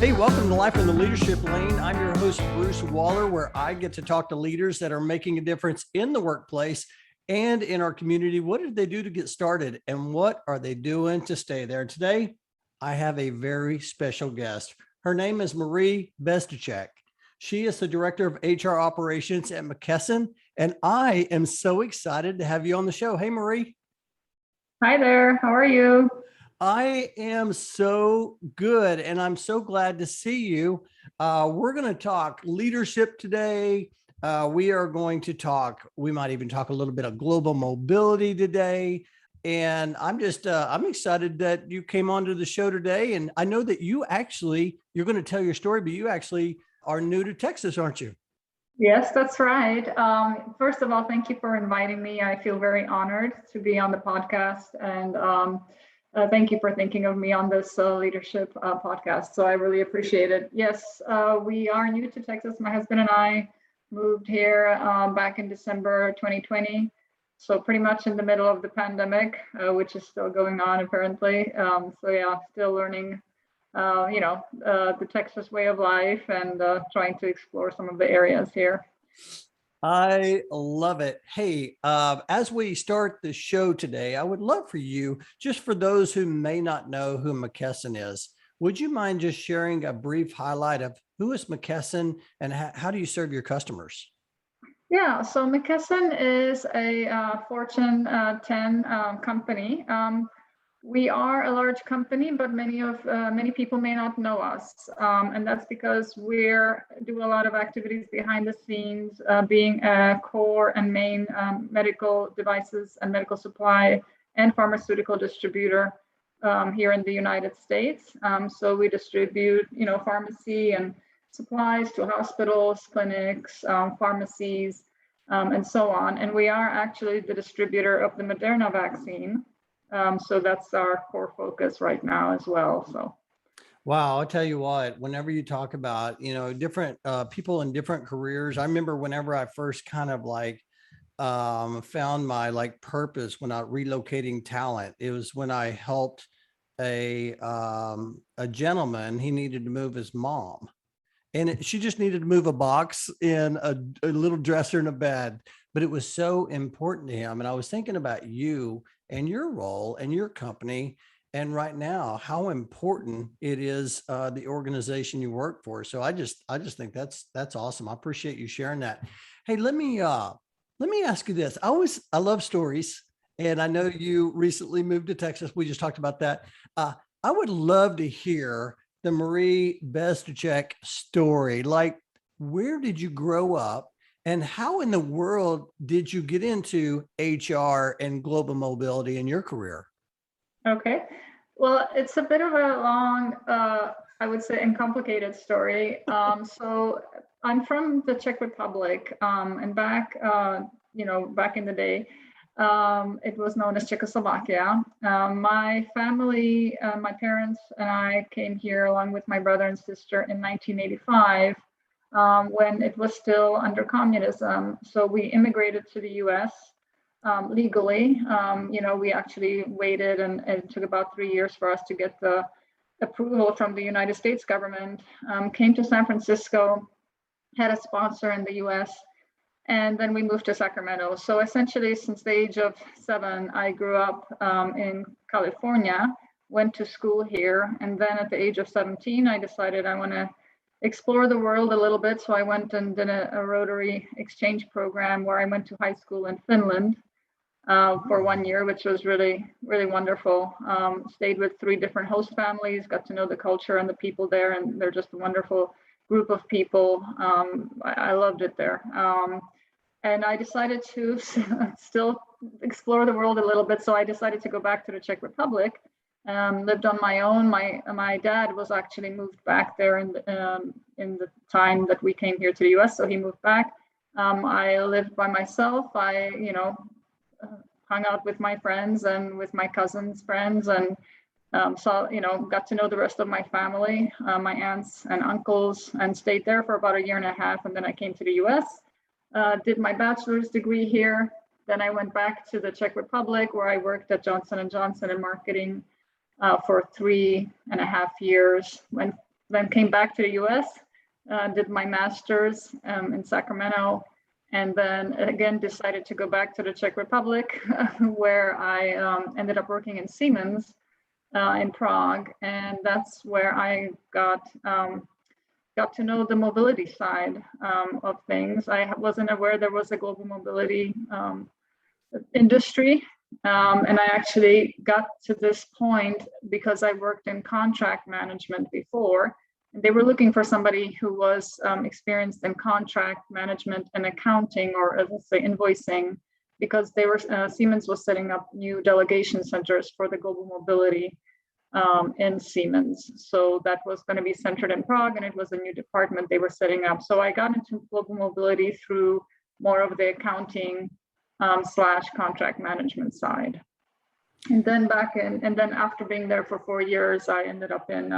Hey, welcome to Life in the Leadership Lane. I'm your host, Bruce Waller, where I get to talk to leaders that are making a difference in the workplace and in our community. What did they do to get started and what are they doing to stay there? Today, I have a very special guest. Her name is Marie Bezdicek. She is the Director of HR Operations at McKesson, and I am so excited to have you on the show. Hey, Marie. Hi there. How are you? I am so good, and I'm so glad to see you. We're going to talk leadership today. We are going to talk, we might even talk a little bit of global mobility today. And I'm excited that you came onto the show today. And I know that you're going to tell your story, but you actually are new to Texas, aren't you? Yes, that's right. First of all, thank you for inviting me. I feel very honored to be on the podcast, and thank you for thinking of me on this leadership podcast. So I really appreciate it. Yes, we are new to Texas. My husband and I moved here back in December 2020. So pretty much in the middle of the pandemic, which is still going on apparently. So yeah, still learning, the Texas way of life and trying to explore some of the areas here. I love it. Hey, as we start the show today, I would love for you, just for those who may not know who McKesson is, would you mind just sharing a brief highlight of who is McKesson and how do you serve your customers? Yeah, so McKesson is a Fortune 10 company. We are a large company, but many people may not know us, and that's because we're do a lot of activities behind the scenes, being a core and main medical devices and medical supply and pharmaceutical distributor here in the United States. So we distribute, pharmacy and supplies to hospitals, clinics, pharmacies, and so on. And we are actually the distributor of the Moderna vaccine. So that's our core focus right now as well. So, Wow, I'll tell you what, whenever you talk about, different people in different careers, I remember whenever I first kind of found my purpose when I relocating talent, it was when I helped a gentleman. He needed to move his mom. And she just needed to move a box in a little dresser in a bed, but it was so important to him. And I was thinking about you and your role and your company, and right now how important it is, the organization you work for. So I just think that's awesome. I appreciate you sharing that. Hey, let me ask you this. I love stories, and I know you recently moved to Texas. We just talked about that. I would love to hear the Marie Bezdicek story. Like, where did you grow up and how in the world did you get into HR and global mobility in your career? okay. Well, it's a bit of a long, I would say, and complicated story. So I'm from the Czech Republic, and back in the day, it was known as Czechoslovakia. My family, my parents and I came here along with my brother and sister in 1985, when it was still under communism. So we immigrated to the US legally. We actually waited, and it took about 3 years for us to get the approval from the United States government. Came to San Francisco, had a sponsor in the US, and then we moved to Sacramento. So essentially, since the age of 7, I grew up in California, went to school here, and then at the age of 17, I decided I want to explore the world a little bit. So I went and did a Rotary exchange program where I went to high school in Finland for 1 year, which was really, really wonderful. Stayed with 3 different host families, got to know the culture and the people there, and they're just a wonderful group of people. I loved it there. And I decided to still explore the world a little bit. So I decided to go back to the Czech Republic. Lived on my own. My dad was actually moved back there in the time that we came here to the US. So he moved back. I lived by myself. I hung out with my friends and with my cousins' friends, and got to know the rest of my family, my aunts and uncles, and stayed there for about a year and a half. And then I came to the US, did my bachelor's degree here. Then I went back to the Czech Republic, where I worked at Johnson & Johnson in marketing for 3.5 years. Went then came back to the US, did my master's in Sacramento, and then again decided to go back to the Czech Republic, where I ended up working in Siemens in Prague, and that's where I got to know the mobility side of things. I wasn't aware there was a global mobility industry. And I actually got to this point because I worked in contract management before, and they were looking for somebody who was experienced in contract management and accounting, or let's say invoicing, because they were Siemens was setting up new delegation centers for the global mobility in Siemens. So that was going to be centered in Prague, and it was a new department they were setting up. So I got into global mobility through more of the accounting / contract management side. And then after being there for 4 years, I ended up in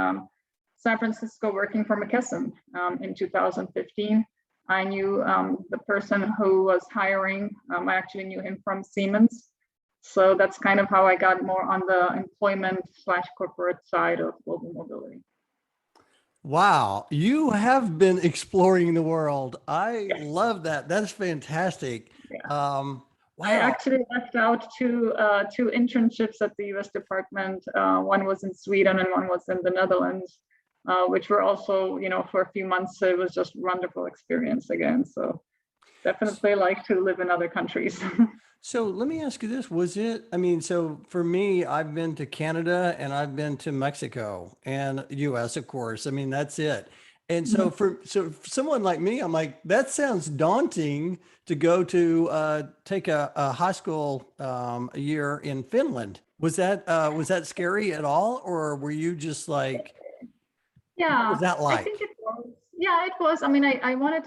San Francisco working for McKesson in 2015. I knew the person who was hiring. I actually knew him from Siemens. So that's kind of how I got more on the employment / corporate side of global mobility. Wow, you have been exploring the world. I love that. That's fantastic. Yeah. Wow. I actually left out two internships at the U.S. Department. One was in Sweden and one was in the Netherlands, which were also, for a few months. It was just wonderful experience again. So definitely like to live in other countries. So let me ask you this, so for me, I've been to Canada and I've been to Mexico and US, of course. I mean, that's it. And so for someone like me, I'm like, that sounds daunting to go to take a high school a year in Finland. Was that scary at all? Or were you just like, what was that I like? think it was. Yeah, it was. I mean, I wanted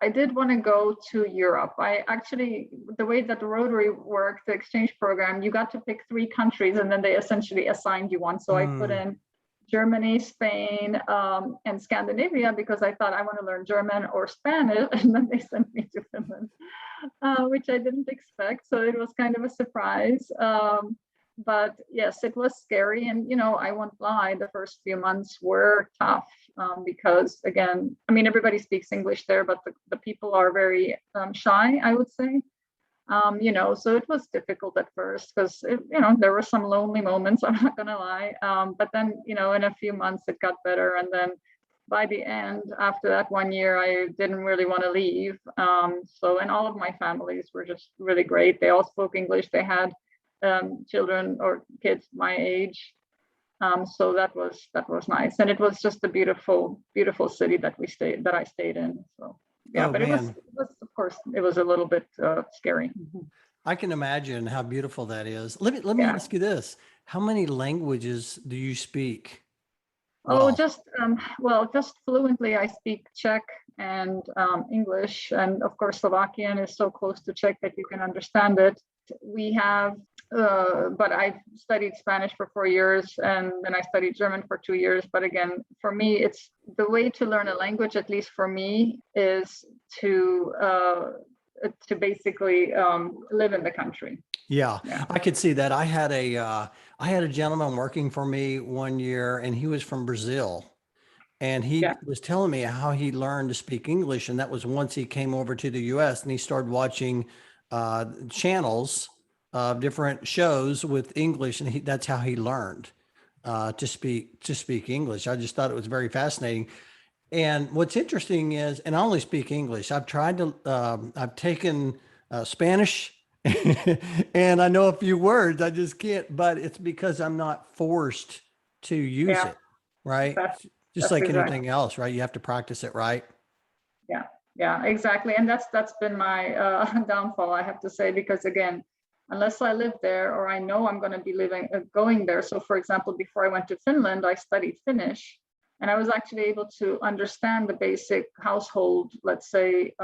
I did want to go to Europe. I actually, the way that the Rotary worked, the exchange program, you got to pick 3 countries and then they essentially assigned you one. So I put in Germany, Spain, and Scandinavia because I thought I want to learn German or Spanish, and then they sent me to Finland, which I didn't expect. So it was kind of a surprise. But yes, it was scary. And, I won't lie, the first few months were tough because, again, I mean, everybody speaks English there, but the people are very shy, I would say. So it was difficult at first because, there were some lonely moments, I'm not going to lie. But then, in a few months, it got better. And then by the end, after that 1 year, I didn't really want to leave. And all of my families were just really great. They all spoke English. They had children or kids my age. So that was nice. And it was just a beautiful, beautiful city that I stayed in. So yeah, but it was, of course, it was a little bit scary. I can imagine how beautiful that is. Let me ask you this. How many languages do you speak? Oh, just fluently. I speak Czech and English, and of course Slovakian is so close to Czech that you can understand it. We have, but I studied Spanish for 4 years, and then I studied German for 2 years. But again, for me, it's the way to learn a language, at least for me, is to basically live in the country. Yeah, I could see that. I had a gentleman working for me 1 year, and he was from Brazil. And he was telling me how he learned to speak English. And that was once he came over to the US and he started watching channels of different shows with English. And that's how he learned to speak English. I just thought it was very fascinating. And what's interesting is, and I only speak English. I've taken Spanish and I know a few words. I just can't, but it's because I'm not forced to use it. Right. Just like anything else, right? You have to practice it, right? Yeah, exactly. And that's been my downfall, I have to say, because again, unless I live there or I know I'm going to be going there. So for example, before I went to Finland, I studied Finnish, and I was actually able to understand the basic household, let's say,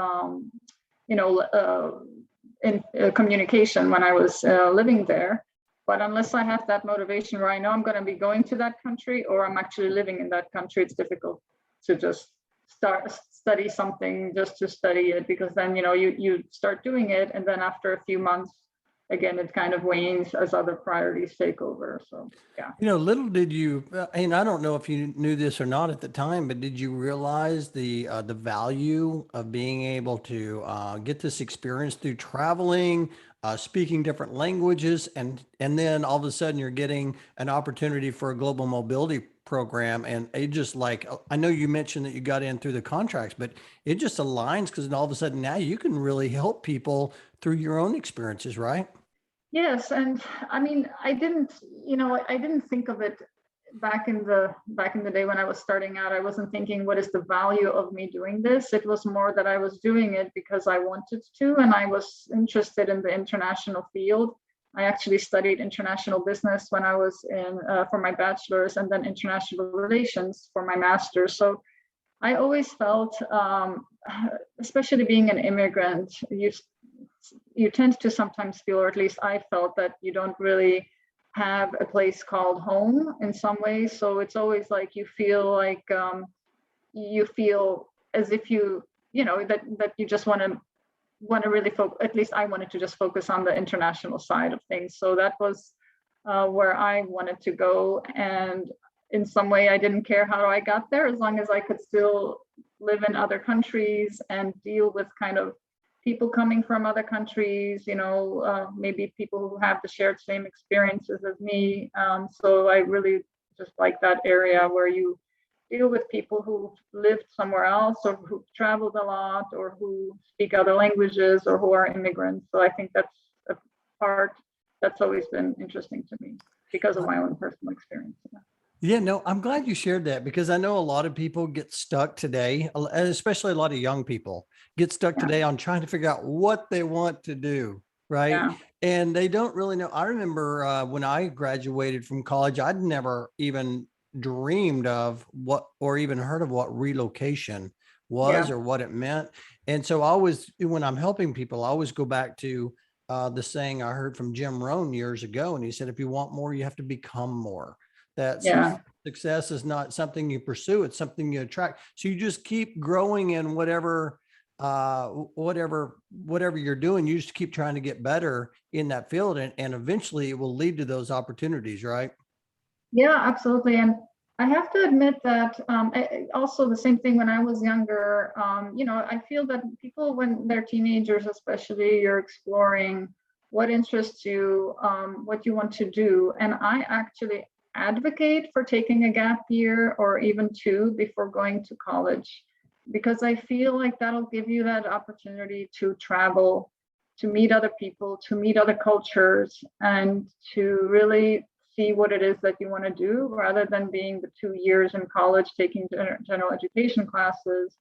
in communication when I was living there. But unless I have that motivation where I know I'm going to be going to that country or I'm actually living in that country, it's difficult to just study something just to study it, because then, you start doing it. And then after a few months, again, it kind of wanes as other priorities take over. So yeah. Little did you, and I don't know if you knew this or not at the time, but did you realize the value of being able to get this experience through traveling, speaking different languages, and then all of a sudden you're getting an opportunity for a global mobility program, and it just like I know you mentioned that you got in through the contracts, but it just aligns because all of a sudden now you can really help people through your own experiences, right? Yes, and I mean, I didn't think of it back in the day when I was starting out. I wasn't thinking, what is the value of me doing this? It was more that I was doing it because I wanted to, and I was interested in the international field. I actually studied international business when I was in for my bachelor's, and then international relations for my master's. So I always felt, especially being an immigrant, you tend to sometimes feel, or at least I felt, that you don't really have a place called home in some ways. So it's always like you feel like you feel as if that you just want to really focus. At least I wanted to just focus on the international side of things. So that was where I wanted to go, and in some way I didn't care how I got there, as long as I could still live in other countries and deal with kind of people coming from other countries, maybe people who have the shared same experiences as me. So I really just like that area where you deal with people who lived somewhere else, or who traveled a lot, or who speak other languages, or who are immigrants. So I think that's a part that's always been interesting to me because of my own personal experience. Yeah, no, I'm glad you shared that because I know a lot of people get stuck today, especially a lot of young people get stuck Yeah, today on trying to figure out what they want to do, right? yeah, And they don't really know. I remember when I graduated from college, I'd never even dreamed of what, or even heard of what relocation was yeah, or what it meant. And so I always, when I'm helping people, I always go back to the saying I heard from Jim Rohn years ago. And he said, if you want more, you have to become more. That yeah. success is not something you pursue, it's something you attract. So you just keep growing in whatever you're doing. You just keep trying to get better in that field, and eventually it will lead to those opportunities, right? Yeah, absolutely. And I have to admit that also the same thing when I was younger. I feel that people, when they're teenagers, especially, you're exploring what interests you, what you want to do. And I actually advocate for taking a gap year or even two before going to college, because I feel like that'll give you that opportunity to travel, to meet other people, to meet other cultures, and to really see what it is that you want to do, rather than being the 2 years in college taking general education classes.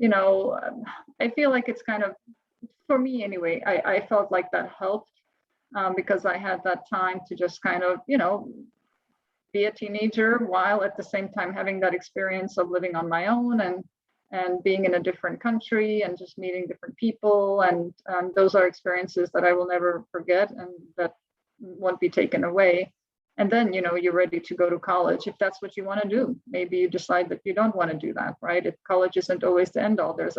I feel like it's kind of, for me anyway, I felt like that helped, because I had that time to just kind of, be a teenager while at the same time having that experience of living on my own, and being in a different country and just meeting different people. And those are experiences that I will never forget, and that won't be taken away. And then, you're ready to go to college if that's what you want to do. Maybe you decide that you don't want to do that, right? If college isn't always the end all, there's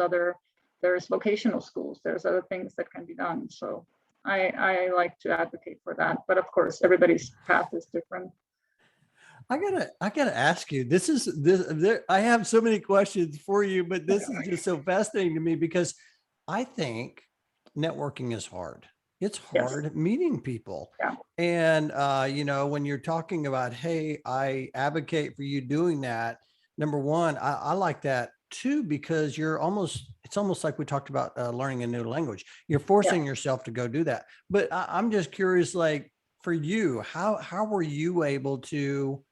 vocational schools, there's other things that can be done. So I like to advocate for that. But of course, everybody's path is different. I gotta ask you, I have so many questions for you, but this is just so fascinating to me because I think networking is hard. It's Yes. hard meeting people. Yeah. And when you're talking about, hey, I advocate for you doing that, number one, I like that too, because it's almost like we talked about learning a new language. You're Yeah. forcing yourself to go do that. But I'm just curious, like for you, how were you able to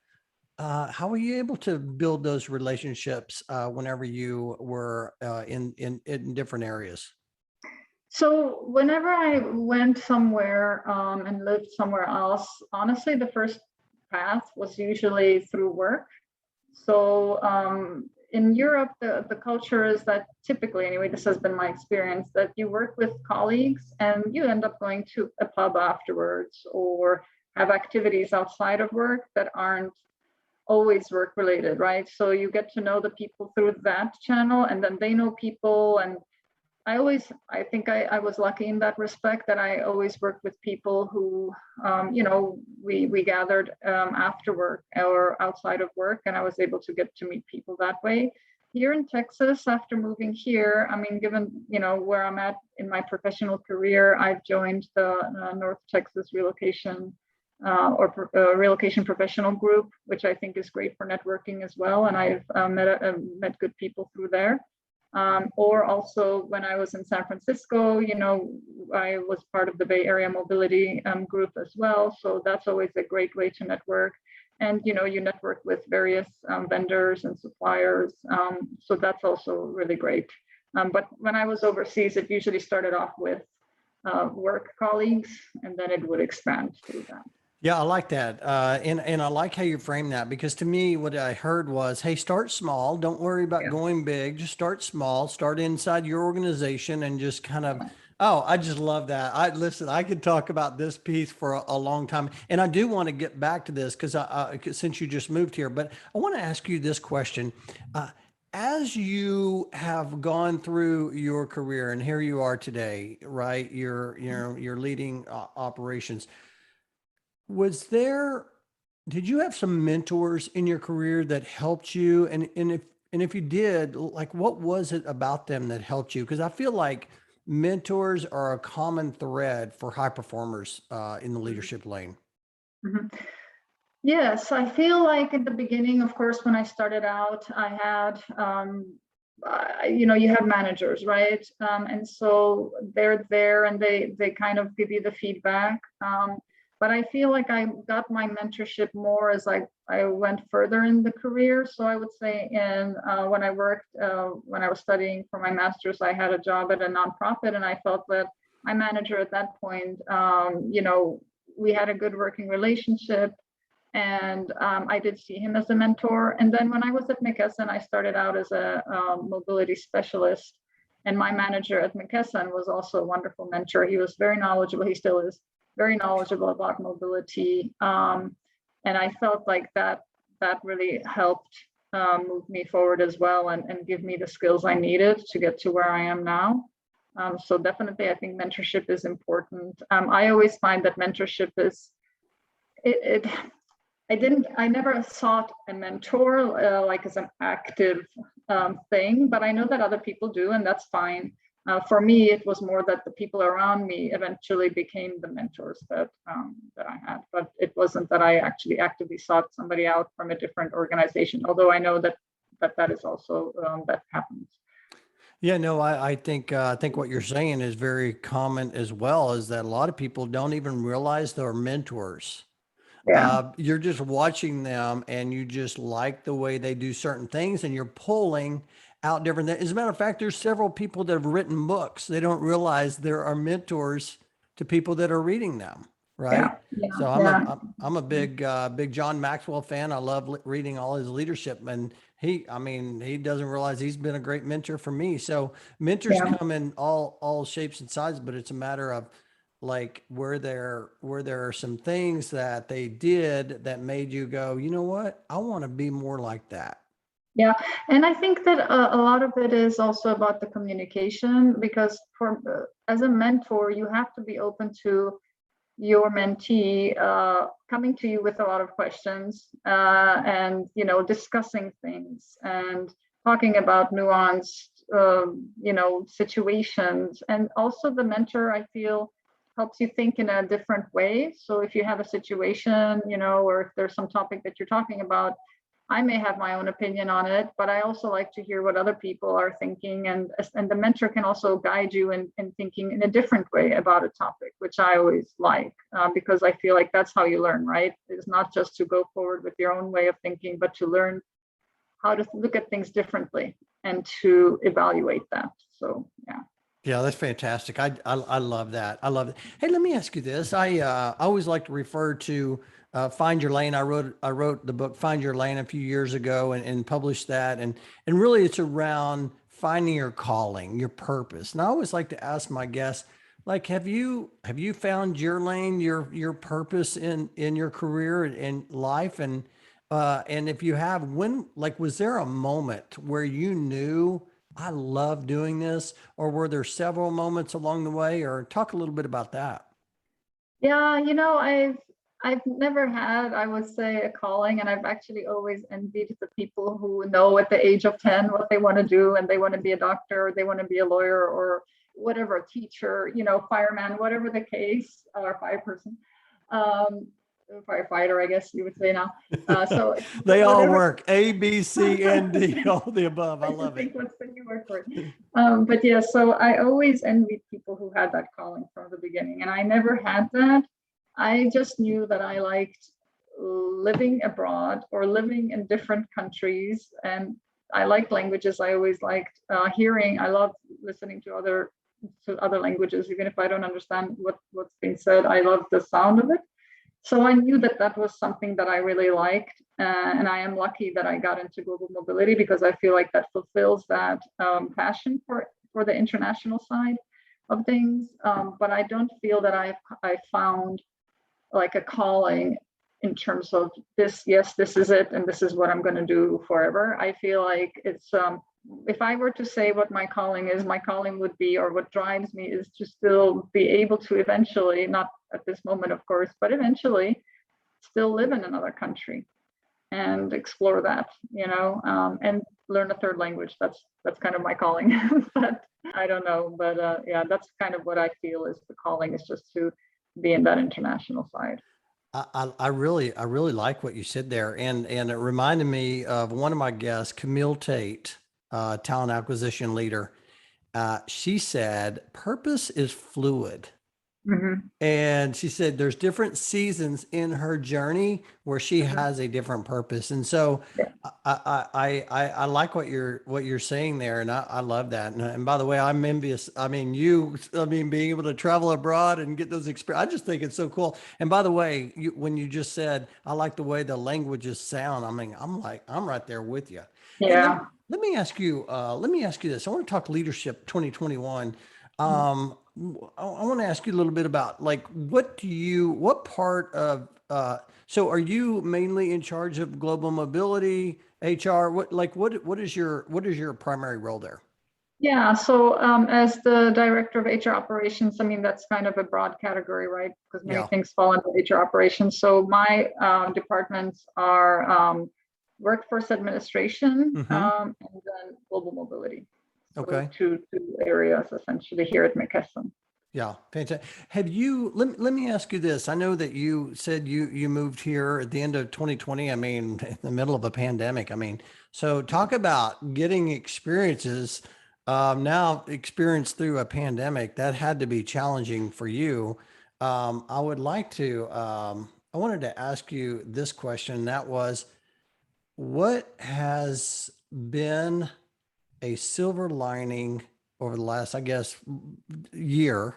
build those relationships whenever you were in different areas? So whenever I went somewhere and lived somewhere else, honestly, the first path was usually through work. So in Europe, the culture is that, typically, anyway, this has been my experience, that you work with colleagues and you end up going to a pub afterwards, or have activities outside of work that aren't always work related, right? So you get to know the people through that channel, and then they know people. And I think I was lucky in that respect that I always worked with people who, we gathered after work or outside of work, and I was able to get to meet people that way. Here in Texas, after moving here, I mean, given, where I'm at in my professional career, I've joined the North Texas Relocation Relocation Professional Group, which I think is great for networking as well. And I've met good people through there. Or also when I was in San Francisco, I was part of the Bay Area Mobility Group as well. So that's always a great way to network. And, you network with various vendors and suppliers. So that's also really great. But when I was overseas, it usually started off with work colleagues, and then it would expand through that. Yeah, I like that. And I like how you frame that, because to me, what I heard was, hey, start small. Don't worry about Yeah. going big. Just start small, start inside your organization and just kind of, oh, I just love that. Listen, I could talk about this piece for a long time. And I do want to get back to this because since you just moved here, but I want to ask you this question. As you have gone through your career and here you are today, right? You're leading operations. Did you have some mentors in your career that helped you? And if you did, like, what was it about them that helped you? Because I feel like mentors are a common thread for high performers in the leadership lane. Mhm. Yes, I feel like at the beginning, of course, when I started out, I had, you have managers, right? And so they're there and they kind of give you the feedback. But I feel like I got my mentorship more as I went further in the career. So I would say when I worked, when I was studying for my master's, I had a job at a nonprofit, and I felt that my manager at that point, we had a good working relationship. And I did see him as a mentor. And then when I was at McKesson, I started out as a mobility specialist. And my manager at McKesson was also a wonderful mentor. He was very knowledgeable. He still is very knowledgeable about mobility. And I felt like that really helped move me forward as well, and give me the skills I needed to get to where I am now. So definitely, I think mentorship is important. I always find that mentorship is, I never sought a mentor like as an active thing, but I know that other people do, and that's fine. For me, it was more that the people around me eventually became the mentors that I had, but it wasn't that I actually actively sought somebody out from a different organization, although I know that is also, that happens. Yeah, no, I think what you're saying is very common as well, is that a lot of people don't even realize they're mentors. Yeah. You're just watching them and you just like the way they do certain things, and you're pulling out different things. As a matter of fact, there's several people that have written books. They don't realize there are mentors to people that are reading them. Right. Yeah. Yeah. So Yeah. I'm a big John Maxwell fan. I love reading all his leadership, and he doesn't realize he's been a great mentor for me. So mentors Yeah. come in all shapes and sizes, but it's a matter of, like, were there are some things that they did that made you go, you know what, I want to be more like that. Yeah, and I think that a lot of it is also about the communication, because as a mentor, you have to be open to your mentee coming to you with a lot of questions, and discussing things and talking about nuanced situations. And also the mentor, I feel, helps you think in a different way. So if you have a situation, or if there's some topic that you're talking about, I may have my own opinion on it, but I also like to hear what other people are thinking, and the mentor can also guide you in thinking in a different way about a topic, which I always like, because I feel like that's how you learn, right? It's not just to go forward with your own way of thinking, but to learn how to look at things differently and to evaluate that. So yeah. Yeah, that's fantastic. I love that. I love it. Hey, let me ask you this. I always like to refer to Find Your Lane. I wrote the book Find Your Lane a few years ago, and published that. And really, it's around finding your calling, your purpose. And I always like to ask my guests, like, have you found your lane, your purpose in your career and life? And if you have, when, like, was there a moment where you knew, I love doing this? Or were there several moments along the way? Or talk a little bit about that. Yeah, I've never had, I would say, a calling, and I've actually always envied the people who know at the age of 10 what they want to do, and they want to be a doctor, or they want to be a lawyer, or whatever, a teacher, fireman, whatever the case, or fire person, um, firefighter, I guess you would say now. So They all whatever. work, A, B, C, and D, all the above. I I love it. think what's the new word for it. But yeah, so I always envied people who had that calling from the beginning, and I never had that. I just knew that I liked living abroad or living in different countries, and I liked languages. I always liked hearing. I love listening to other languages, even if I don't understand what's being said. I love the sound of it. So I knew that that was something that I really liked. And I am lucky that I got into global mobility because I feel like that fulfills that passion for the international side of things. But I don't feel that I found like a calling in terms of this, yes, this is it, and this is what I'm going to do forever. I feel like it's if I were to say what my calling is, my calling would be, or what drives me is to still be able to eventually, not at this moment, of course, but eventually still live in another country and explore that, and learn a third language. That's kind of my calling. But I don't know. But yeah, that's kind of what I feel is the calling, is just to be in that international side. I really like what you said there, and it reminded me of one of my guests, Camille Tate, talent acquisition leader. She said, "Purpose is fluid." Hmm. And she said there's different seasons in her journey where she Hmm. has a different purpose. And so Yeah. I like what you're saying there. And I love that. And by the way, I'm envious. I mean, being able to travel abroad and get those experiences, I just think it's so cool. And by the way, when you just said, I like the way the languages sound, I mean, I'm right there with you. Hey, Yeah. let me ask you this. I want to talk leadership 2021. I want to ask you a little bit about like what part of so are you mainly in charge of global mobility, HR? What is your primary role there? Yeah, so as the director of HR operations, I mean, that's kind of a broad category, right? Because many Yeah. things fall into HR operations. So my departments are workforce administration Mm-hmm. and then global mobility. So those Okay. two areas essentially here at McKesson. Yeah, fantastic. Let me ask you this. I know that you said you moved here at the end of 2020. I mean, in the middle of a pandemic. I mean, so talk about getting experiences, now experience through a pandemic. That had to be challenging for you. I wanted to ask you this question. That was, what has been a silver lining over the last, I guess, year?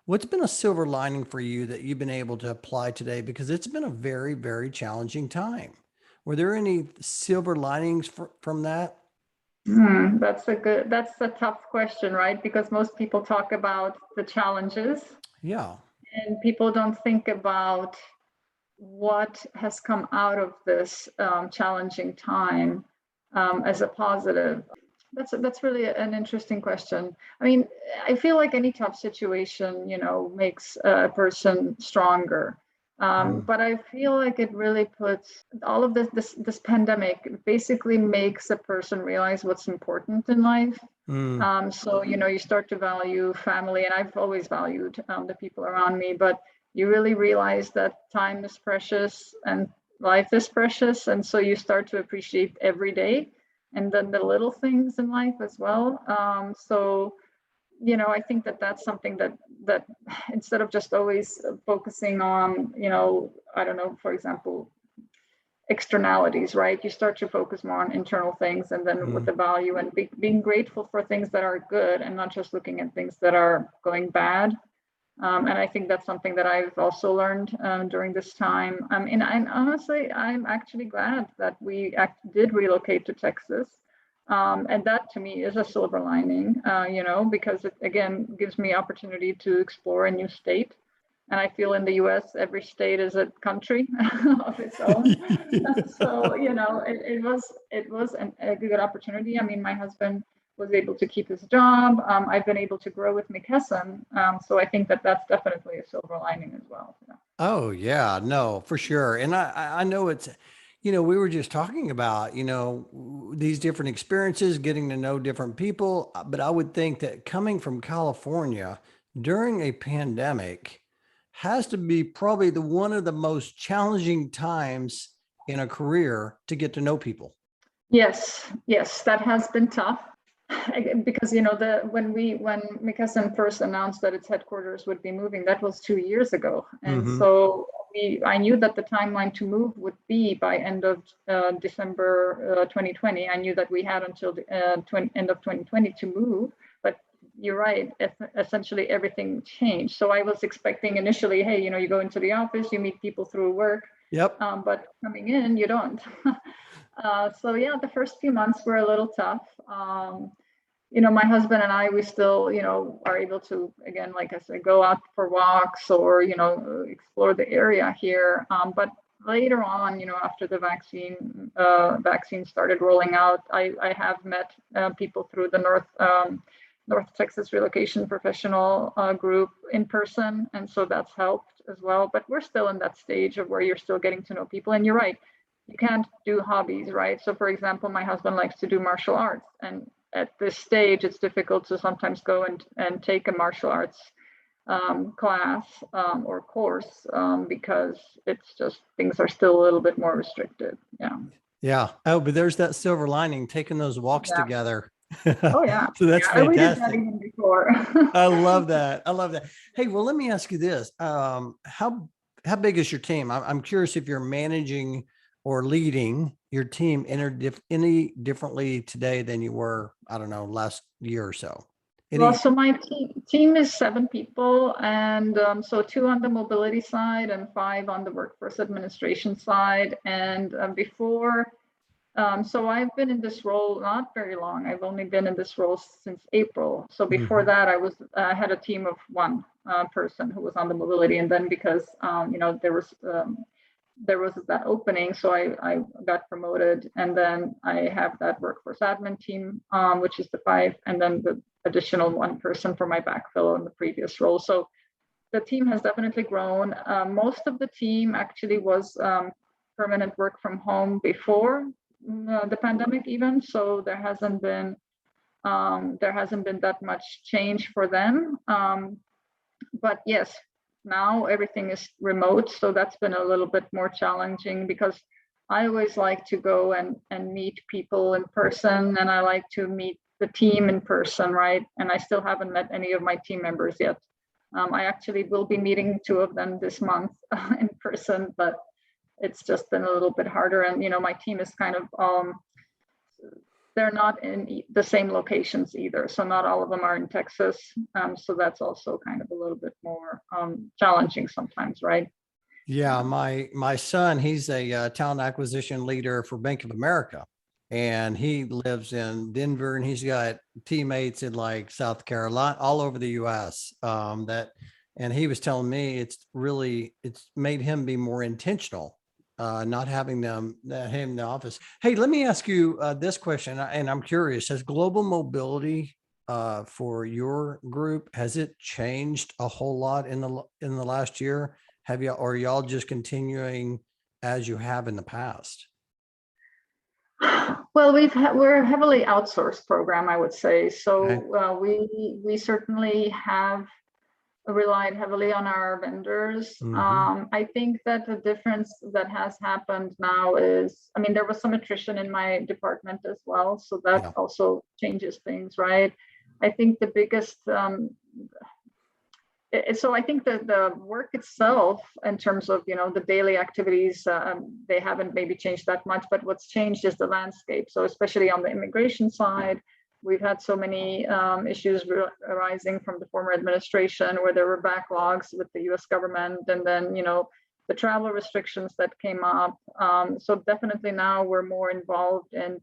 What's been a silver lining for you that you've been able to apply today? Because it's been a very, very challenging time. Were there any silver linings from that? That's a tough question, right? Because most people talk about the challenges Yeah. and people don't think about what has come out of this challenging time as a positive. That's really an interesting question. I mean, I feel like any tough situation, makes a person stronger. Mm, But I feel like it really puts all of this pandemic basically makes a person realize what's important in life. mm, So, you start to value family, and I've always valued the people around me, but you really realize that time is precious and life is precious. And so you start to appreciate every day and then the little things in life as well. I think that that's something that instead of just always focusing on, I don't know, for example, externalities, right? You start to focus more on internal things and then with mm. the value and being grateful for things that are good and not just looking at things that are going bad. And I think that's something that I've also learned during this time. And honestly, I'm actually glad that we did relocate to Texas. And that to me is a silver lining, because it again gives me opportunity to explore a new state. And I feel in the US, every state is a country of its own. So, it was a good opportunity. I mean, my husband was able to keep his job. I've been able to grow with McKesson. So I think that that's definitely a silver lining as well. Yeah. Oh yeah, no, for sure. And I know it's, we were just talking about, these different experiences, getting to know different people. But I would think that coming from California during a pandemic has to be probably the one of the most challenging times in a career to get to know people. Yes, that has been tough. Because when McKesson first announced that its headquarters would be moving, that was 2 years ago, and Hmm. so I knew that the timeline to move would be by end of December 2020. I knew that we had until the end of 2020 to move, but you're right. Essentially, everything changed. So I was expecting initially, hey, you go into the office, you meet people through work, Yep. but coming in, you don't. So yeah, the first few months were a little tough. My husband and I, we still, are able to, again, like I said, go out for walks or, explore the area here. But later on, after the vaccine started rolling out, I have met people through the North Texas Relocation Professional group in person. And so that's helped as well. But we're still in that stage of where you're still getting to know people. And you're right, you can't do hobbies, right? So for example, my husband likes to do martial arts, and at this stage, it's difficult to sometimes go and take a martial arts class or course because it's just things are still a little bit more restricted. Yeah. Yeah. Oh, but there's that silver lining, taking those walks Yeah. together. Oh yeah. So that's Yeah. We did that fantastic. even before. I love that. I love that. Hey, well, let me ask you this. How big is your team? I'm curious if you're managing or leading your team any differently today than you were, I don't know, last year or so. Well, Any? so my team is 7 people, and so 2 on the mobility side and 5 on the workforce administration side. And before, so I've been in this role not very long. I've only been in this role since April. So before Mhm. that, I had a team of 1 person who was on the mobility, and then because there was that opening, so I got promoted, and then I have that workforce admin team, which is the 5, and then the additional 1 person for my backfill in the previous role. So the team has definitely grown. Most of the team actually was permanent work from home before the pandemic, even. So there hasn't been that much change for them. But yes, now everything is remote, so that's been a little bit more challenging because I always like to go and meet people in person, and I like to meet the team in person, right? And I still haven't met any of my team members yet. I actually will be meeting 2 of them this month in person, but it's just been a little bit harder. And my team is kind of they're not in the same locations either. So not all of them are in Texas. So that's also kind of a little bit more challenging sometimes, right? Yeah, my son, he's a talent acquisition leader for Bank of America, and he lives in Denver, and he's got teammates in like South Carolina, all over the U.S. And he was telling me it's made him be more intentional, not having them him in the office. Hey, let me ask you this question, and I'm curious: has global mobility for your group, has it changed a whole lot in the last year? Have you, or are y'all just continuing as you have in the past? Well, we're a heavily outsourced program, I would say. Okay. So we certainly have relied heavily on our vendors. Hmm. I think that the difference that has happened now is, I mean, there was some attrition in my department as well, so that Yeah. also changes things, right? I think the biggest so I think that the work itself, in terms of the daily activities, they haven't maybe changed that much. But what's changed is the landscape. So especially on the immigration side, we've had so many issues arising from the former administration, where there were backlogs with the U.S. government, and then the travel restrictions that came up. So definitely now we're more involved in,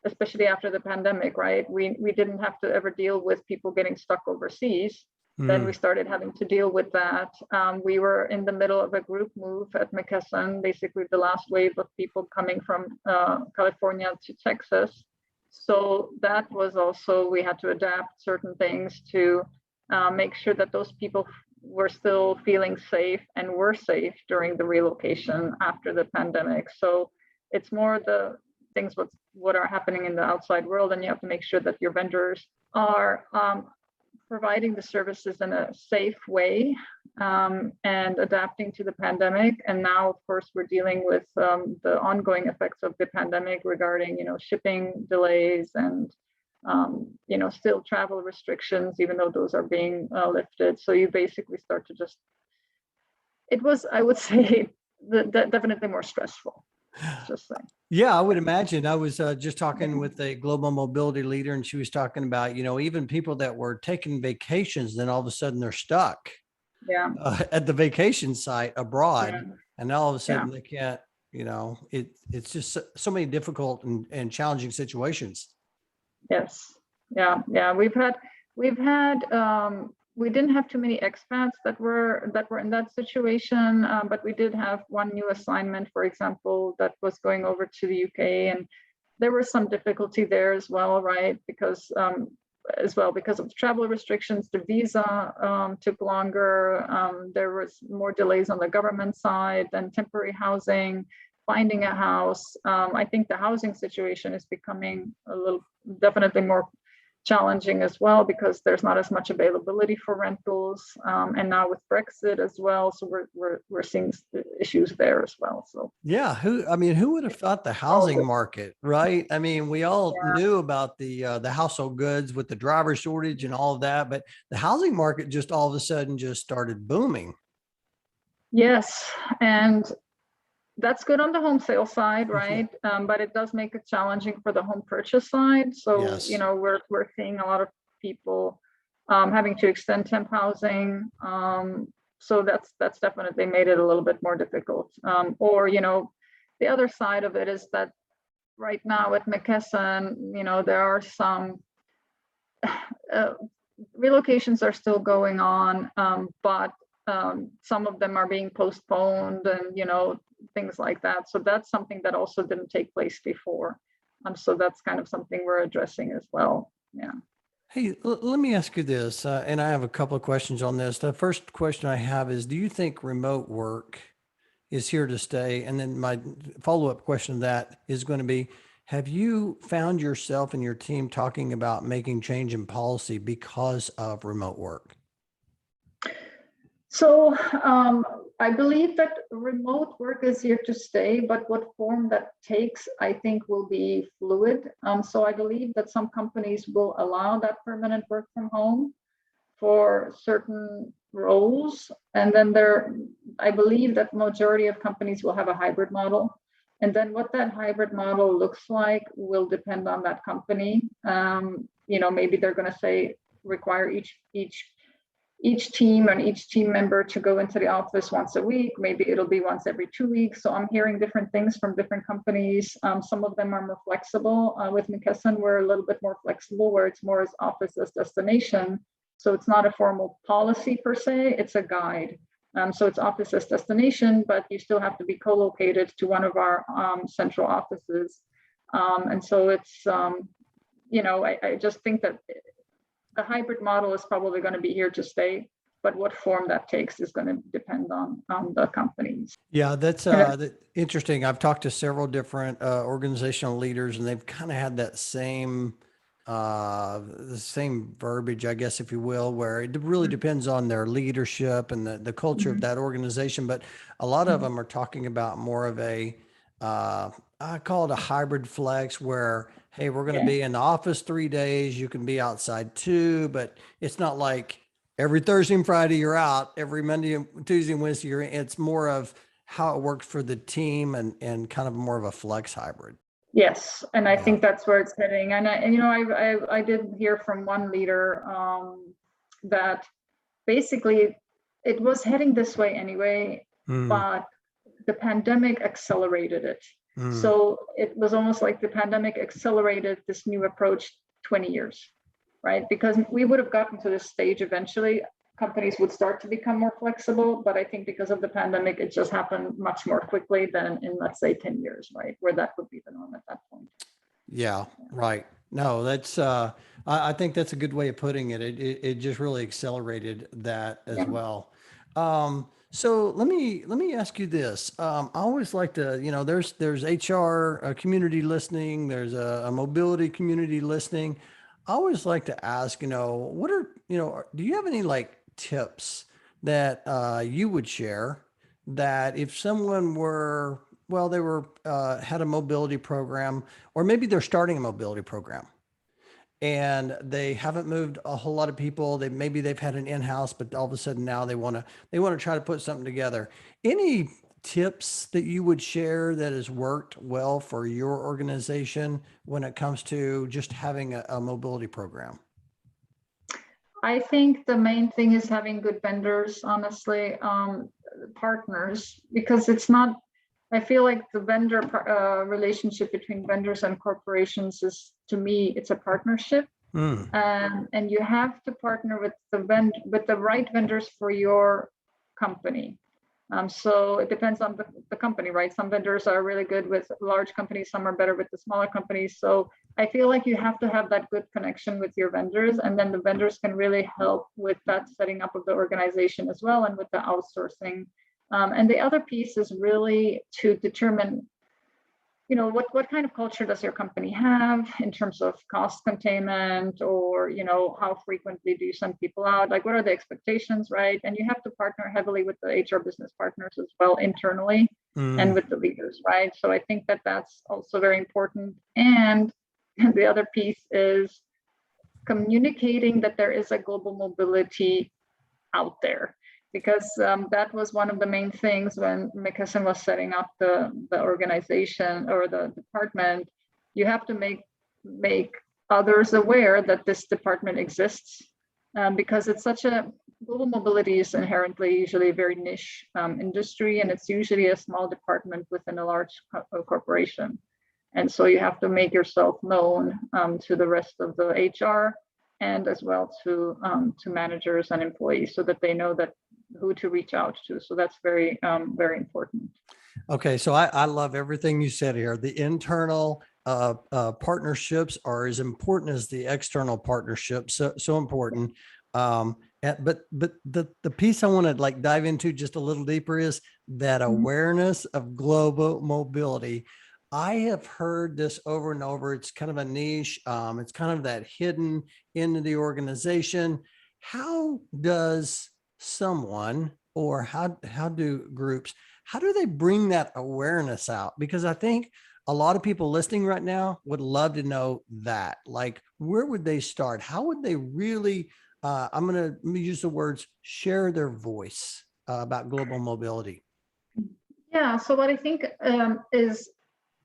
especially after the pandemic, right? We didn't have to ever deal with people getting stuck overseas. Then we Mm. started having to deal with that. We were in the middle of a group move at McKesson, basically the last wave of people coming from California to Texas. So that was also, we had to adapt certain things to make sure that those people were still feeling safe and were safe during the relocation after the pandemic. So it's more the things what are happening in the outside world, and you have to make sure that your vendors are providing the services in a safe way and adapting to the pandemic. And now, of course, we're dealing with the ongoing effects of the pandemic regarding, shipping delays and, still travel restrictions, even though those are being lifted. So you basically start to it was, I would say, definitely more stressful. Just saying. Yeah, I would imagine. I was just talking with a global mobility leader, and she was talking about, even people that were taking vacations, then all of a sudden they're stuck at the vacation site abroad, and all of a sudden they can't. It's just so many difficult and challenging situations. Yes. Yeah. We've had we didn't have too many expats that were in that situation, but we did have one new assignment, for example, that was going over to the UK, and there was some difficulty there as well, right? Because of the travel restrictions, the visa took longer. There was more delays on the government side, then temporary housing, finding a house. I think the housing situation is becoming definitely more challenging as well, because there's not as much availability for rentals, and now with Brexit as well, so we're seeing issues there as well. So yeah, who would have thought the housing market, right? I mean, we all knew about the household goods with the driver shortage and all of that, but the housing market just all of a sudden just started booming. Yes, and that's good on the home sale side, right? But it does make it challenging for the home purchase side. So, yes. We're seeing a lot of people having to extend temp housing. So that's definitely made it a little bit more difficult. Or, the other side of it is that right now at McKesson, there are some relocations are still going on, but some of them are being postponed, and things like that. So that's something that also didn't take place before. So that's kind of something we're addressing as well. Yeah. Hey, let me ask you this, and I have a couple of questions on this. The first question I have is, do you think remote work is here to stay? And then my follow-up question to that is going to be, have you found yourself and your team talking about making change in policy because of remote work? So I believe that remote work is here to stay, but what form that takes, I think, will be fluid. So I believe that some companies will allow that permanent work from home for certain roles. And then I believe that majority of companies will have a hybrid model. And then what that hybrid model looks like will depend on that company. Maybe they're going to say require each team and each team member to go into the office once a week. Maybe it'll be once every 2 weeks. So I'm hearing different things from different companies. Some of them are more flexible. With McKesson, we're a little bit more flexible, where it's more as office as destination. So it's not a formal policy per se, it's a guide. So it's office as destination, but you still have to be co-located to one of our central offices. And so it's, I just think that the hybrid model is probably going to be here to stay, but what form that takes is going to depend on the companies. Yeah, that's interesting. I've talked to several different organizational leaders, and they've kind of had that the same verbiage, I guess, if you will, where it really depends on their leadership and the culture of that organization. But a lot of them are talking about more of a, I call it a hybrid flex, where, hey, we're going to be in the office 3 days. You can be outside 2, but it's not like every Thursday and Friday you're out, every Monday and Tuesday and Wednesday you're in. It's more of how it works for the team and kind of more of a flex hybrid. Yes, and I think that's where it's heading. And I did hear from one leader that basically it was heading this way anyway, but the pandemic accelerated it. So it was almost like the pandemic accelerated this new approach 20 years, right? Because we would have gotten to this stage eventually. Companies would start to become more flexible, but I think because of the pandemic, it just happened much more quickly than in, let's say, 10 years, right? Where that would be the norm at that point. Yeah, right. No, that's I think that's a good way of putting it. It just really accelerated that as Yeah. well. So let me ask you this. I always like to, there's HR community listening, there's a mobility community listening. I always like to ask, what are, do you have any like tips that you would share that if someone were, well, they were had a mobility program, or maybe they're starting a mobility program and they haven't moved a whole lot of people. Maybe they've had an in-house, but all of a sudden now they want to try to put something together. Any tips that you would share that has worked well for your organization when it comes to just having a mobility program? I think the main thing is having good vendors, honestly, partners, because it's not, I feel like the vendor relationship between vendors and corporations is, to me, it's a partnership. Mm, And you have to partner with with the right vendors for your company. So it depends on the company, right? Some vendors are really good with large companies, some are better with the smaller companies. So I feel like you have to have that good connection with your vendors, and then the vendors can really help with that setting up of the organization as well, and with the outsourcing. And the other piece is really to determine, what kind of culture does your company have in terms of cost containment, or how frequently do you send people out, like what are the expectations, right? And you have to partner heavily with the HR business partners as well, internally, and mm. with the leaders, right? So I think that that's also very important. And the other piece is communicating that there is a global mobility out there, because that was one of the main things when McKesson was setting up the organization or the department. You have to make others aware that this department exists, because it's such a, global mobility is inherently usually a very niche industry, and it's usually a small department within a large corporation. And so you have to make yourself known to the rest of the HR, and as well to managers and employees, so that they know that who to reach out to. So that's very very important. Okay, so I love everything you said here. The internal partnerships are as important as the external partnerships. So important. But the piece I want to like dive into just a little deeper is that Mhm. awareness of global mobility. I have heard this over and over. It's kind of a niche. It's kind of that hidden into the organization. How does someone, or how do groups, how do they bring that awareness out? Because I think a lot of people listening right now would love to know that. Like, where would they start? How would they really, I'm going to use the words, share their voice about global mobility? Yeah, so what I think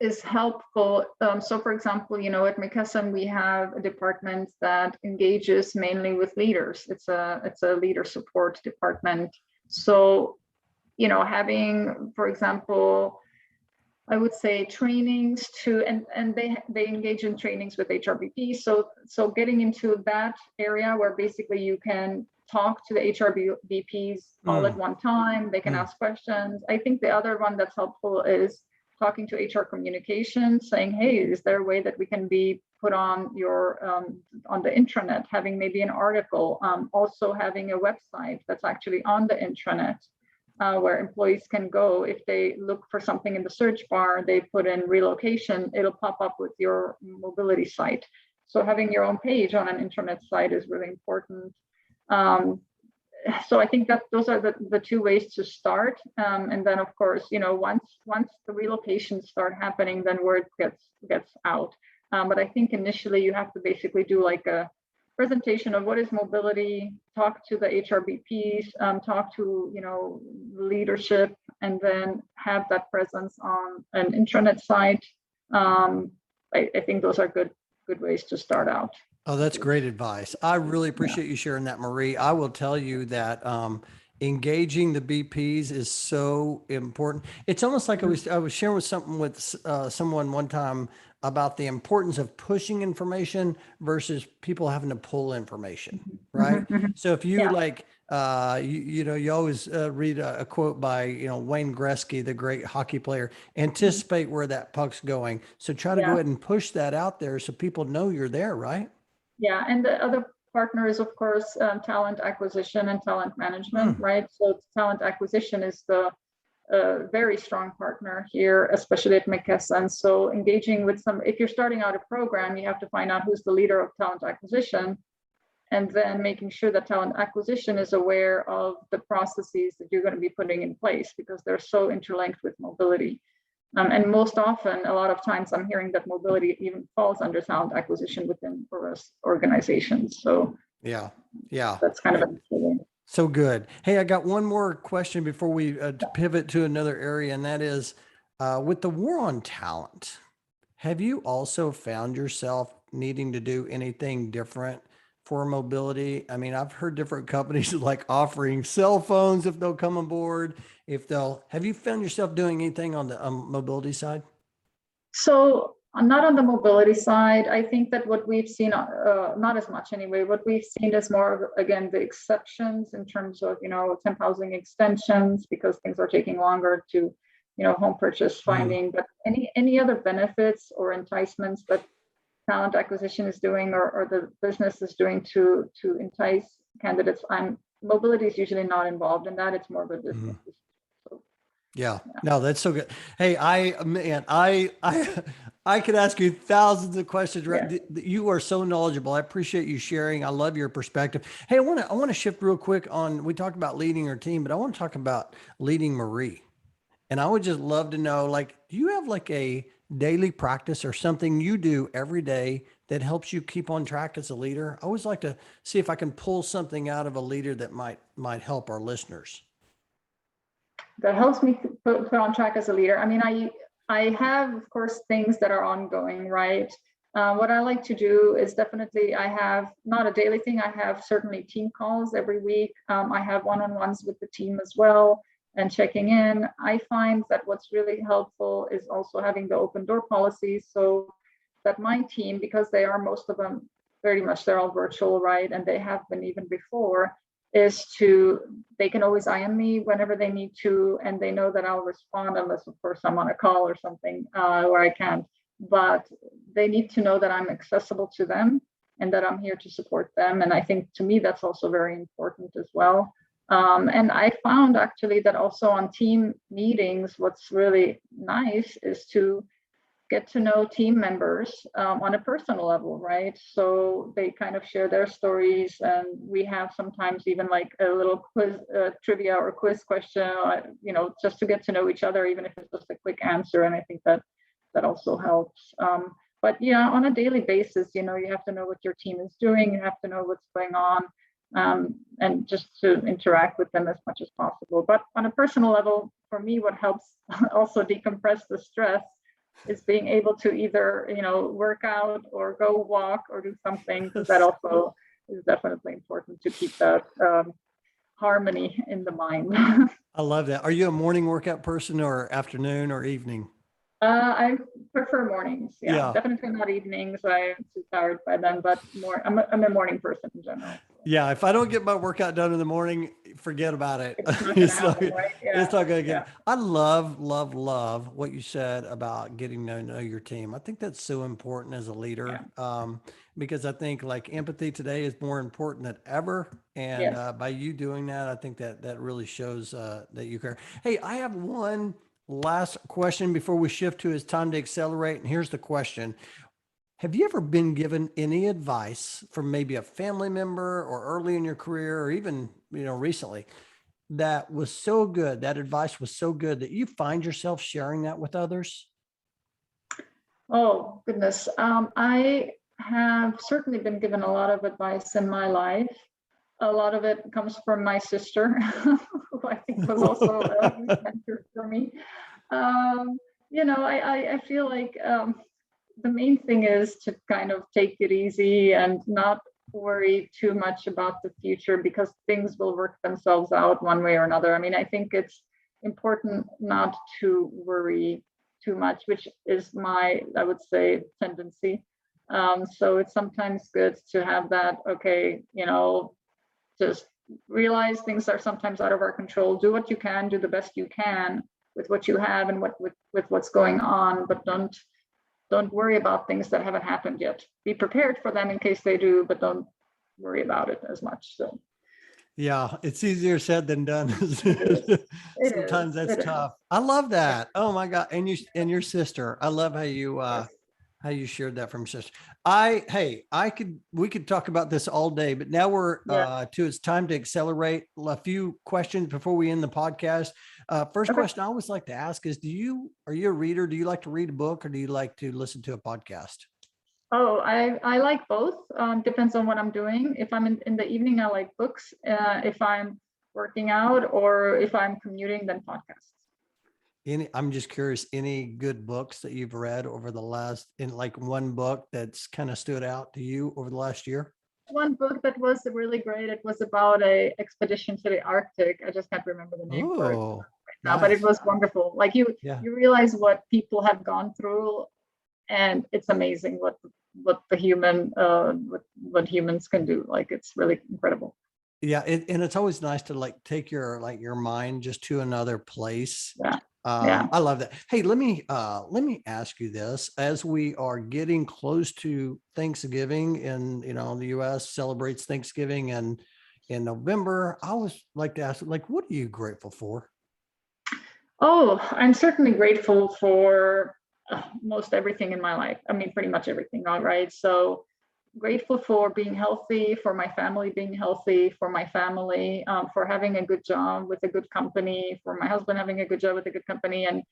is helpful. So for example, at McKesson, we have a department that engages mainly with leaders. It's a leader support department. So, having, for example, I would say trainings to, and they engage in trainings with HRBP. So getting into that area where basically you can talk to the HRBPs all at Mm, one time. They can mm, ask questions. I think the other one that's helpful is talking to HR communication, saying, hey, is there a way that we can be put on on the intranet, having maybe an article, also having a website that's actually on the intranet, where employees can go. If they look for something in the search bar, they put in relocation, it'll pop up with your mobility site. So having your own page on an internet site is really important. Um, so I think that those are the two ways to start. And then of course, once the relocations start happening, then word gets out. But I think initially you have to basically do like a presentation of what is mobility, talk to the HRBPs, talk to leadership, and then have that presence on an intranet site. I think those are good ways to start out. Oh, that's great advice. I really Yeah. appreciate you sharing that, Marie. I will tell you that engaging the BPs is so important. It's almost like I was sharing with someone one time. about the importance of pushing information versus people having to pull information, right? Mhm, mhm. So if you Yeah, like, you always read a quote by, Wayne Gretzky, the great hockey player, mhm. anticipate where that puck's going. So try to go Yeah, ahead and push that out there so people know you're there, right? yeah. And the other partner is, of course, talent acquisition and talent management, Hmm. right? So talent acquisition is the very strong partner here, especially at McKesson. So engaging with if you're starting out a program, you have to find out who's the leader of talent acquisition, and then making sure that talent acquisition is aware of the processes that you're going to be putting in place because they're so interlinked with mobility. And most often, a lot of times, I'm hearing that mobility even falls under talent acquisition within organizations. So Yeah. Yeah. that's kind of interesting. So good. Hey, I got one more question before we pivot to another area, and that is with the war on talent, have you also found yourself needing to do anything different for mobility? I mean, I've heard different companies like offering cell phones if they'll come aboard, have you found yourself doing anything on the mobility side? So not on the mobility side. I think that what we've seen, not as much anyway, what we've seen is more of, again, the exceptions in terms of, temp housing extensions because things are taking longer to, home purchase Mhm. finding, but any other benefits or enticements that talent acquisition is doing or the business is doing to entice candidates, mobility is usually not involved in that. It's more of a business. Mhm. So, Yeah, yeah. no, that's so good. Hey, I could ask you thousands of questions. Yeah. You are so knowledgeable. I appreciate you sharing. I love your perspective. Hey, I want to shift real quick on. We talked about leading your team, but I want to talk about leading Marie. And I would just love to know, like, do you have like a daily practice or something you do every day that helps you keep on track as a leader? I always like to see if I can pull something out of a leader that might help our listeners. That helps me put on track as a leader. I mean, I have, of course, things that are ongoing, right? What I like to do is definitely, I have not a daily thing. I have certainly team calls every week. I have one-on-ones with the team as well and checking in. I find that what's really helpful is also having the open door policies so that my team, because they are most of them very much, they're all virtual, right? And they have been even before, is to they can always IM me whenever they need to, and they know that I'll respond unless, of course, I'm on a call or something where I can't. But they need to know that I'm accessible to them and that I'm here to support them. And I think to me that's also very important as well. And I found actually that also on team meetings, what's really nice is to get to know team members on a personal level, right? So they kind of share their stories, and we have sometimes even like a little quiz, trivia or quiz question, just to get to know each other, even if it's just a quick answer. And I think that also helps. But yeah, on a daily basis, you have to know what your team is doing. You have to know what's going on, and just to interact with them as much as possible. But on a personal level, for me, what helps also decompress the stress is being able to either work out or go walk or do something, because that also is definitely important to keep that harmony in the mind. I love that. Are you a morning workout person or afternoon or evening? I prefer mornings. Yeah, Yeah. definitely not evenings. I'm too tired by then, but I'm a morning person in general. Yeah. If I don't get my workout done in the morning, forget about it. It's not going to It's not, happen, right? it's Yeah. not going to Yeah. get, I love, love, love what you said about getting to know your team. I think that's so important as a Yeah. leader. Because I think like empathy today is more important than ever. And Yes. by you doing that, I think that really shows that you care. Hey, I have one last question before we shift to it's time to accelerate. And here's the question. Have you ever been given any advice from maybe a family member or early in your career or even, recently that was so good, that advice was so good that you find yourself sharing that with others? Oh, goodness. I have certainly been given a lot of advice in my life. A lot of it comes from my sister, who I think was also a huge mentor for me. Um, I feel like the main thing is to kind of take it easy and not worry too much about the future, because things will work themselves out one way or another. I mean, I think it's important not to worry too much, which is my, I would say, tendency. So it's sometimes good to have that, okay, just realize things are sometimes out of our control. Do what you can, do the best you can with what you have and with what's going on, but don't worry about things that haven't happened yet. Be prepared for them in case they do, but don't worry about it as much. So Yeah, it's easier said than done. it is. It Sometimes is. that's It is. tough. I love Yeah. that. Oh my God. And you and your sister. I love Yes. how you shared that from your sister. Hey, we could talk about this all day, but now we're Yeah. it's time to accelerate. A few questions before we end the podcast. First Okay. question I always like to ask is, are you a reader? Do you like to read a book, or do you like to listen to a podcast? Oh, I like both. Depends on what I'm doing. If I'm in the evening, I like books. If I'm working out or if I'm commuting, then podcasts. I'm just curious, any good books that you've read over the last, in like one book that's kind of stood out to you over the last year? One book that was really great. It was about a expedition to the Arctic. I just can't remember the name for it Oh, right now, but it nice. was wonderful. Like Yeah. you realize what people have gone through, and it's amazing what the human what humans can do. Like it's really incredible. Yeah. And it's always nice to like take your mind just to another place. Yeah. Yeah. I love that. Hey, let me ask you this. As we are getting close to Thanksgiving, and the US celebrates Thanksgiving and in November, I always like to ask, like, what are you grateful for? Oh, I'm certainly grateful for most everything in my life. I mean, pretty much everything, all right? So grateful for being healthy, for my family being healthy, for my family, for having a good job with a good company, for my husband having a good job with a good company, and,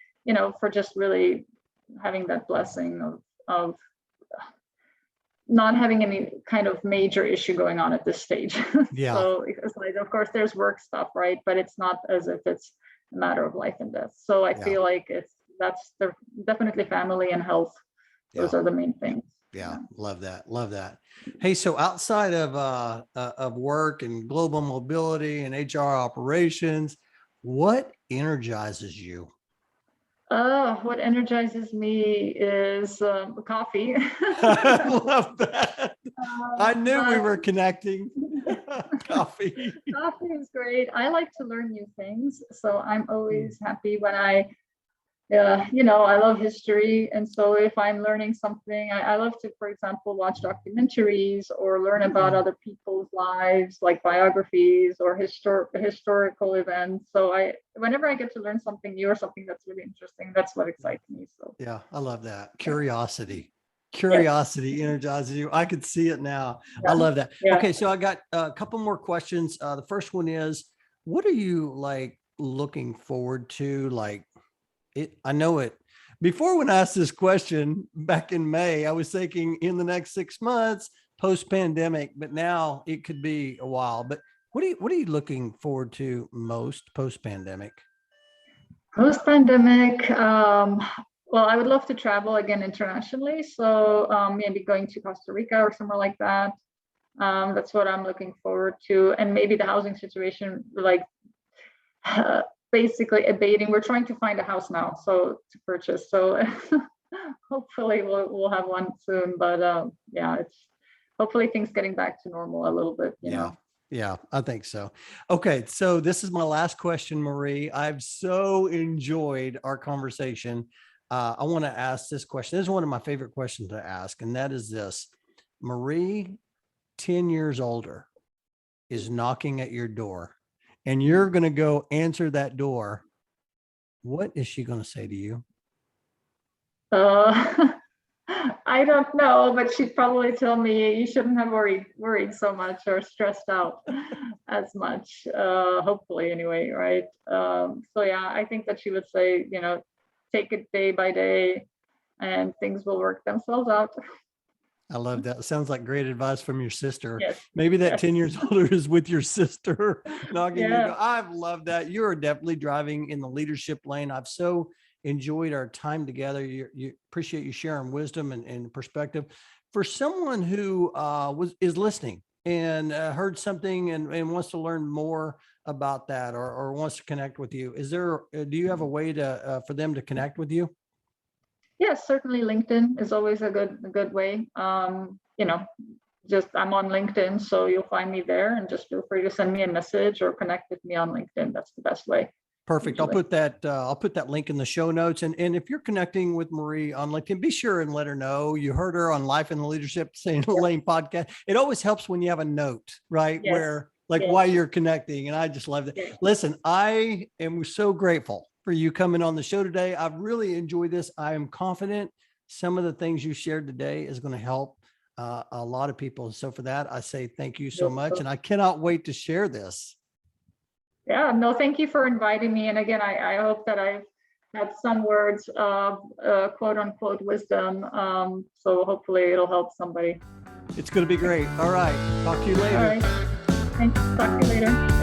for just really having that blessing of not having any kind of major issue going on at this stage. Yeah. So it's like, of course, there's work stuff, right? But it's not as if it's a matter of life and death. So I Yeah. feel like that's definitely family and health. Yeah. Those are the main things. Yeah. Love that. Love that. Hey, so outside of work and global mobility and HR operations, what energizes you? What energizes me is coffee. I love that. I knew we But were connecting. Coffee. coffee is great. I like to learn new things, so I'm always happy when I love history. And so if I'm learning something, I love to, for example, watch documentaries or learn about other people's lives, like biographies or historical events. So whenever I get to learn something new or something that's really interesting, that's what excites me. So Yeah, I love that. yeah. Curiosity. Yes. Curiosity energizes you. I could see it now. I Yeah. love that. Yeah. Okay, so I got a couple more questions. The first one is, what are you like looking forward to? Like, I know it. Before, when I asked this question back in May, I was thinking in the next 6 months, post pandemic, but now it could be a while. But what are you looking forward to most post pandemic? Post-pandemic, well, I would love to travel again internationally. So maybe going to Costa Rica or somewhere like that. That's what I'm looking forward to. And maybe the housing situation, like basically abating. We're trying to find a house now, so to purchase. So hopefully we'll have one soon. But yeah, it's hopefully things getting back to normal a little bit. Yeah. Yeah, I think so. Okay. So this is my last question, Marie. I've so enjoyed our conversation. I want to ask this question. This is one of my favorite questions to ask, and that is this: Marie, 10 years older, is knocking at your door, and you're going to go answer that door. What is she going to say to you? Uh, I don't know, but she'd probably tell me you shouldn't have worried so much or stressed out as much. Hopefully, anyway, right? So yeah, I think that she would say, take it day by day, and things will work themselves out. I love that. Sounds like great advice from your sister. Yes, Maybe that yes, 10 years older is with your sister knocking your yeah, door. I've loved that. You are definitely driving in the leadership lane. I've so enjoyed our time together. You appreciate you sharing wisdom and perspective. For someone who is listening and heard something and wants to learn more about that, or wants to connect with you, do you have a way to for them to connect with you? Yes, certainly LinkedIn is always a good way. Just I'm on LinkedIn, so you'll find me there, and just feel free to send me a message or connect with me on LinkedIn. That's the best way. Perfect. Usually. I'll put that link in the show notes. And if you're connecting with Marie on LinkedIn, be sure and let her know you heard her on Life in the Leadership St. Elaine podcast. It always helps when you have a note, right? Yes. Where like Yes. why you're connecting. And I just love that. Yes. Listen, I am so grateful for you coming on the show today. I've really enjoyed this. I am confident some of the things you shared today is going to help a lot of people. So for that, I say thank you so much. And I cannot wait to share this. Yeah, no, thank you for inviting me. And again, I hope that I've had some words of quote unquote wisdom. So hopefully it'll help somebody. It's going to be great. All right. Talk to you later. All right. Thanks. Talk to you later.